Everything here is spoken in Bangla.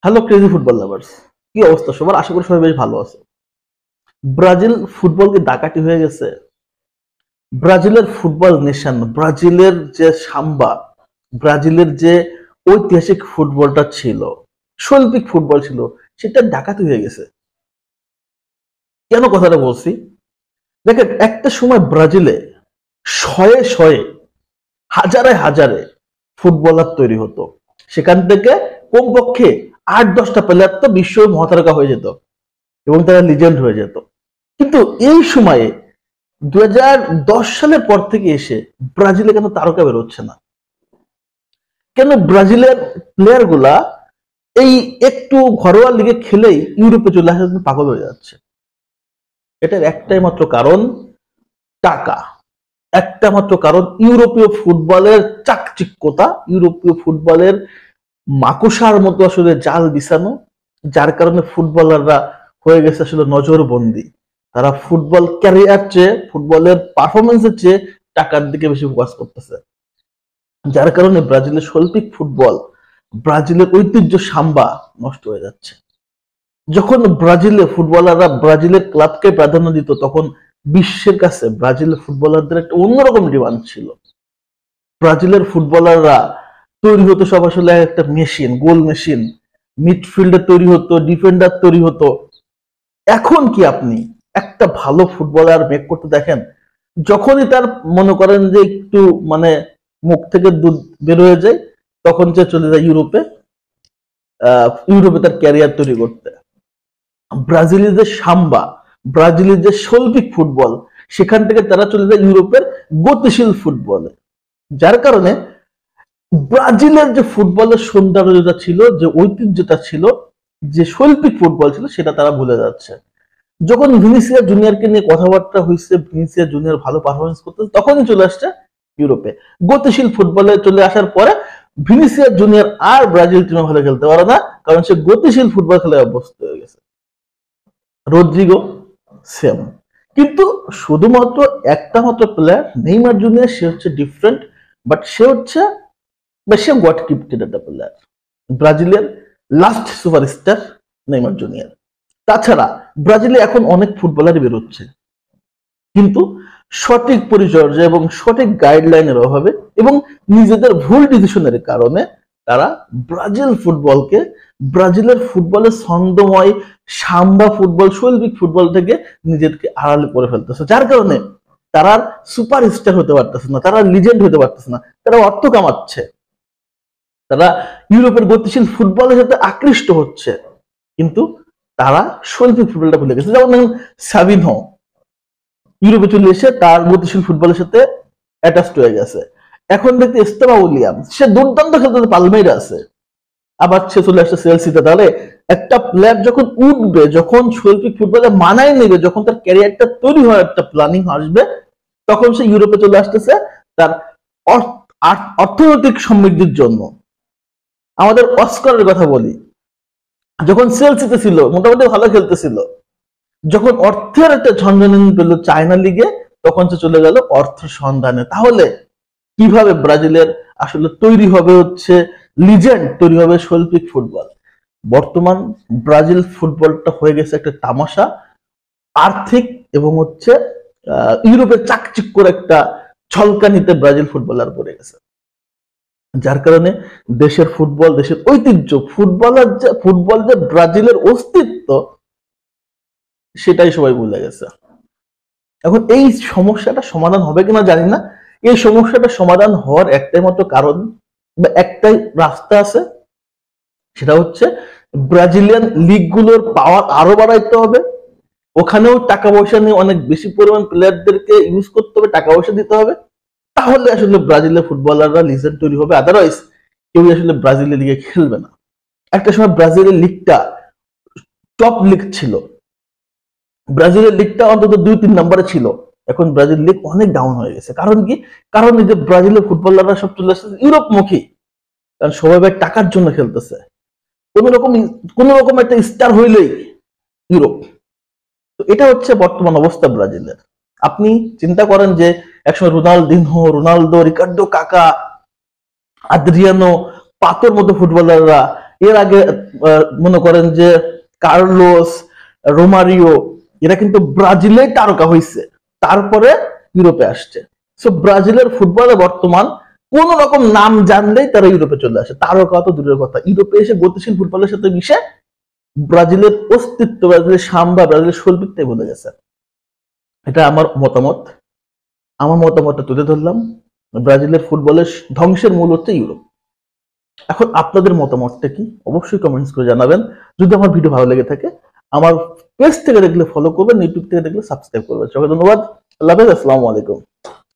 হ্যালো ক্রেজি ফুটবল লাভার্স, কি অবস্থা সবার? আশা করি সবাই বেশ ভালো আছে। ব্রাজিল ফুটবল কি ডাকাতি হয়ে গেছে? ব্রাজিলের ফুটবল নেশন, ব্রাজিলের যে সাম্বা, ব্রাজিলের যে ঐতিহাসিক ফুটবলটা ছিল, শৈল্পিক ফুটবল ছিল, সেটা ডাকাতি হয়ে গেছে। কেন কথাটা বলছি? দেখেন, একটা সময় ব্রাজিলে শয়ে শয়ে, হাজারে হাজারে ফুটবলার তৈরি হতো। সেখান থেকে কমপক্ষে 8-10টা প্লেয়ার তো বিশ্ব মহাতারকা হয়ে যেত এবং তারা লিজেন্ড হয়ে যেত। কিন্তু এই সময়ে 2010 সালের পর থেকে এসে ব্রাজিলে কেন তারকা বেরোচ্ছে না? কেন ব্রাজিলের প্লেয়ার গুলা এই একটু ঘরোয়া লিগে খেলেই ইউরোপে চলে আসা পাগল হয়ে যাচ্ছে? এটার একটাই মাত্র কারণ, টাকা। একটা মাত্র কারণ, ইউরোপীয় ফুটবলের চাকচিক্যতা, ইউরোপীয় ফুটবলের মাকুসার মতো আসলে জাল বিছানো, যার কারণে ফুটবলাররা হয়ে গেছে আসলে নজরবন্দি। তারা ফুটবল ক্যারিয়ার চেয়ে, ফুটবলের পারফরমেন্সের চেয়ে টাকার দিকে বেশি ফোকাস করতেছে। যার কারণে ব্রাজিলের শৈল্পিক ফুটবল, ব্রাজিলের ঐতিহ্য সাম্বা নষ্ট হয়ে যাচ্ছে। যখন ব্রাজিলে ফুটবলাররা ব্রাজিলের ক্লাবকে প্রাধান্য দিত, তখন বিশ্বের কাছে ব্রাজিলের ফুটবলারদের একটা অন্যরকম ডিমান্ড ছিল। ব্রাজিলের ফুটবলাররা তৈরি হতো সব আসলে একটা মেশিন, গোল মেশিন। মিডফিল্ডার তৈরি হতো, ডিফেন্ডার তৈরি হতো। এখন কি আপনি একটা ভালো ফুটবলার মেক করতে দেখেন? যখনই তার মনে করেন যে একটু মানে মুখ থেকে দুধ বের হয়ে যায়, তখন সে চলে যায় ইউরোপে, ইউরোপে তার ক্যারিয়ার তৈরি করতে। ব্রাজিলের যে সাম্বা, ব্রাজিলের যে শৈল্পিক ফুটবল, সেখান থেকে তারা চলে যায় ইউরোপের গতিশীল ফুটবলে। যার কারণে ব্রাজিলের যে ফুটবলের সৌন্দর্যতা ছিল, যে ঐতিহ্যতা ছিল, যে শৈল্পিক ফুটবল ছিল, সেটা তারা ভুলে যাচ্ছে। যখন ভিনিসিয়া জুনিয়রকে নিয়ে কথাবার্তা হয়েছে, ভিনিসিয়া জুনিয়র ভালো পারফরমেন্স করতে, তখনই চলে আসছে ইউরোপে। গতিশীল ফুটবলে চলে আসার পরে ভিনিসিয়া জুনিয়র আর ব্রাজিল টিমে ভালো খেলতে পারে না, কারণ সে গতিশীল ফুটবল খেলায় অভ্যস্ত হয়ে গেছে। Rodrygo same. কিন্তু শুধুমাত্র একটা মাত্র প্লেয়ার, নেইমার জুনিয়র, সে হচ্ছে ডিফারেন্ট। বাট সে হচ্ছে সে গট গিফটেড একটা প্লেয়ার, ব্রাজিলের লাস্ট সুপারস্টার নেইমার জুনিয়র। তাছাড়া ব্রাজিলে এখন অনেক ফুটবলারই বেরোচ্ছে, কিন্তু সঠিক পরিচর্যা এবং সঠিক গাইডলাইনের অভাবে এবং নিজেদের ভুল ডিসিশনের কারণে তারা ব্রাজিল ফুটবলকে, ব্রাজিলের ফুটবলের ছন্দময় সাম্বা ফুটবল, শৈল্পিক ফুটবল থেকে নিজেদেরকে আড়ালে করে ফেলতেছে। যার কারণে তারা সুপার স্টার হতে পারতেছে না, তারা লিজেন্ড হতে পারতেছে না। তারা অর্থ কামাচ্ছে, তারা ইউরোপের গতিশীল ফুটবলের সাথে আকৃষ্ট হচ্ছে, কিন্তু তারা শৈল্পিক ফুটবলটা ভুলে গেছে। যেমন দেখুন, সাবিনহো ইউরোপে চলে এসে তার গতিশীল ফুটবলের সাথে অ্যাটাচড হয়ে গেছে। এখন দেখতে এস্তেমা উইলিয়ামস, সে দুর্দান্ত খেলতে, পালমেইরা আছে, আবার সে চলে আসছে চেলসিতে। তাহলে একটা প্লেয়ার যখন উঠবে, যখন শৈল্পিক ফুটবলে মানায় নেবে, যখন তার ক্যারিয়ারটা তৈরি হওয়ার একটা প্ল্যানিং আসবে, তখন সে ইউরোপে চলে আসতেছে তার অর্থনৈতিক সমৃদ্ধির জন্য। আমাদের অস্কারের কথা বলি, যখন চেলসিতে ছিল মোটামুটি ভালো খেলতেছিল, যখন অর্থের একটা ঝনঝনানি পেল চায়না লিগে, তখন সে চলে গেল অর্থ সন্ধানে। তাহলে কিভাবে ব্রাজিলের আসলে তৈরি হবে হচ্ছে লিজেন্ড, তৈরি হবে শৈল্পিক ফুটবল? বর্তমান ব্রাজিল ফুটবলটা হয়ে গেছে একটা তামাশা, আর্থিক এবং হচ্ছে ইউরোপের চাকচিক্যর একটা ছলকানিতে ব্রাজিল ফুটবলার পড়ে গেছে। যার কারণে দেশের ফুটবল, দেশের ঐতিহ্য, ফুটবল যে ব্রাজিলের অস্তিত্ব, সেটাই সবাই ভুলে গেছে। এখন এই সমস্যাটা সমাধান হবে কিনা জানি না। এই সমস্যাটা সমাধান হওয়ার একটাই মাত্র কারণ বা একটাই রাস্তা আছে, সেটা হচ্ছে ব্রাজিলিয়ান লিগগুলোর পাওয়ার আরো বাড়াইতে হবে। ওখানেও টাকা পয়সা নিয়ে অনেক বেশি পরিমাণ প্লেয়ারদেরকে ইউজ করতে হবে, টাকা পয়সা দিতে হবে। তাহলে আসলে ব্রাজিলের ফুটবলাররা লিজেন্ড তৈরি হবে, আদারওয়াইজ কেউ আসলে ব্রাজিলের লিগে খেলবে না। একটা সময় ব্রাজিলের লিগটা টপ লিগ ছিল, ব্রাজিলের লিগটা অন্তত 2-3 নম্বরে ছিল। এখন ব্রাজিল লিগ অনেক ডাউন হয়ে গেছে। কারণ কি? কারণ এই যে ব্রাজিলের ফুটবলাররা সব চলে আসছে ইউরোপমুখী, কারণ সবাই ভাই টাকার জন্য খেলতেছে। কোন রকম একটা স্টার হইলেই ইউরোপ। তো এটা হচ্ছে বর্তমান অবস্থা ব্রাজিলের। আপনি চিন্তা করেন যে একসময় রোনালদিনহো, রোনালদো, রিকার্ডো কাকা, আদ্রিয়ানো, পাতোর মতো ফুটবলাররা এর আগে মনে করেন যে কার্লোস, রোমারিও, এরা কিন্তু ব্রাজিলে তারকা হয়েছে, তারপরে ইউরোপে আসছে। সো ব্রাজিলের ফুটবলে বর্তমান কোন রকম নাম জানলেই তারা ইউরোপে চলে আসে, তারকা তো দূরের কথা, ইউরোপে এসে গতিশীল ফুটবলের সাথে মিশে ব্রাজিলের অস্তিত্ব, ব্রাজিলের সাম্বা, ব্রাজিলের শৈল্পিকটাই বলে গেছে। এটা আমার মতামত, আমার মতামতটা তুলে ধরলাম। ব্রাজিলের ফুটবলের ধ্বংসের মূল হচ্ছে ইউরোপ। এখন আপনাদের মতামতটা কি অবশ্যই কমেন্টস করে জানাবেন। যদি আমার ভিডিও ভালো লেগে থাকে, আমার পেজ থেকে দেখলে ফলো করবেন, ইউটিউব থেকে দেখলে সাবস্ক্রাইব করবেন। সবাই ধন্যবাদ, আল্লাহ হাফেজ, আসসালামু আলাইকুম।